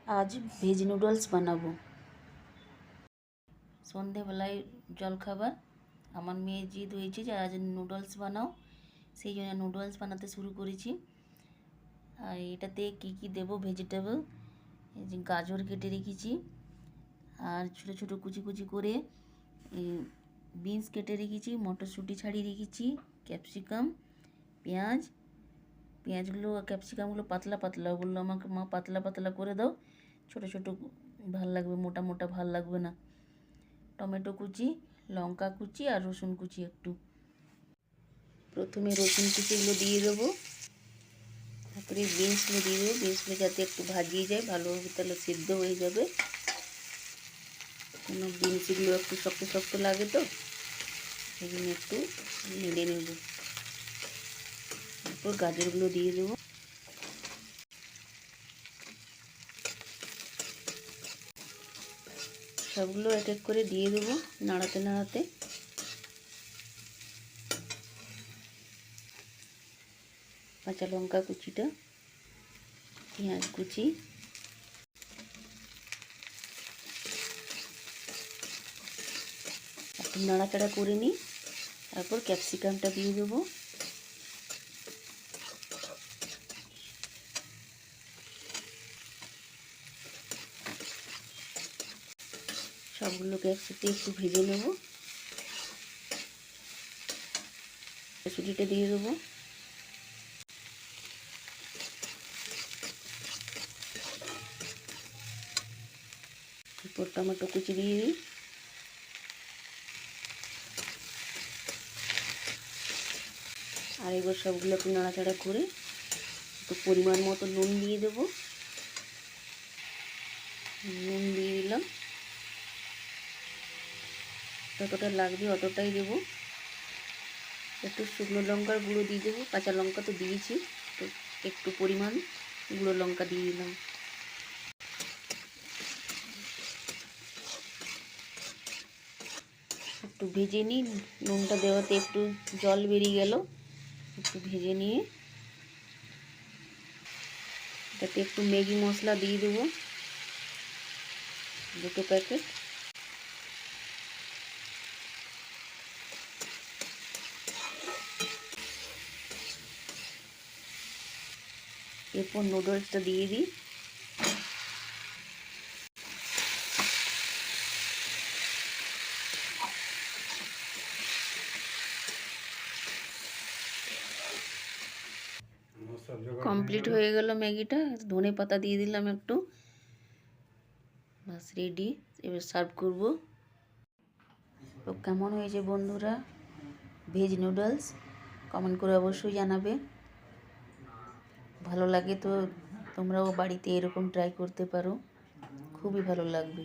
আজ veg noodles বানাবো। সন্ধেবেলায় জলখাবার। আমার মেয়ে জিদ হয়েছে যে আজ নুডলস বানাও, সেই জন্য নুডলস বানাতে শুরু করেছি। আর এটাতে কি কি দেবো ভেজিটেবল, এই যে গাজর কেটে রেখেছি, আর ছোটো ছোটো কুচি কুচি করে বিনস কেটে রেখেছি, মটরশুঁটি ছাড়িয়ে রেখেছি, ক্যাপসিকাম, পেঁয়াজগুলো ক্যাপসিকামগুলো পাতলা পাতলা, বললো আমাকে মা পাতলা পাতলা করে দাও, ছোটো ছোটো ভাল লাগবে, মোটা মোটা ভাল লাগবে না। টমেটো কুচি, লঙ্কা কুচি আর রসুন কুচি একটু। প্রথমে রসুন কুচিগুলো দিয়ে দেবো, তারপরে বিনসগুলো দিয়ে দেবো। বিনসগুলো যাতে একটু ভাজিয়ে যায় ভালোভাবে, তাহলে সিদ্ধ হয়ে যাবে। কোনো বিনসগুলো একটু শক্ত শক্ত লাগে তো, সেই জন্য একটু নেড়ে নেব। তারপর গাজরগুলো দিয়ে দেবো। সবগুলো এক এক করে দিয়ে দেবো, নাড়াতে নাড়াতে। কাঁচা লঙ্কা কুচিটা, পেঁয়াজ কুচি, একটু নাড়াচাড়া করে নিই। তারপর ক্যাপসিকামটা দিয়ে দেবো। সবগুলোকে একসাথে একটু ভেজে নেব। সুজিটা দিয়ে দেবো। এরপর টমেটো কুচি দিয়ে দিই। আর এবার সবগুলো একটু নাড়াচাড়া করে একটু পরিমাণ মতো নুন দিয়ে দেবো। নুন দিয়ে দিলাম, যতটা লাগবে অতটাই দেবো। একটু শুকনো লঙ্কার গুঁড়ো দিয়ে দেবো, কাঁচা লঙ্কা তো দিয়েছি, তো একটু পরিমাণ গুঁড়ো লঙ্কা দিয়ে দিলাম। একটু ভেজে নিই, নুনটা দেওয়াতে একটু জল বেরিয়ে গেল। একটু ভেজে নিয়ে এটাতে একটু ম্যাগি মশলা দিয়ে দেবো, 2 প্যাকেট। এরপর নুডলসটা দিয়ে দিই। কমপ্লিট হয়ে গেল ম্যাগিটা। ধনে পাতা দিয়ে দিলাম একটু, বাস রেডি। এবার সার্ভ করব। তো কেমন হয়েছে বন্ধুরা ভেজ নুডলস, কমেন্ট করে অবশ্যই জানাবে। ভালো লাগে তো তোমরাও বাড়িতে এরকম ট্রাই করতে পারো, খুবই ভালো লাগবে।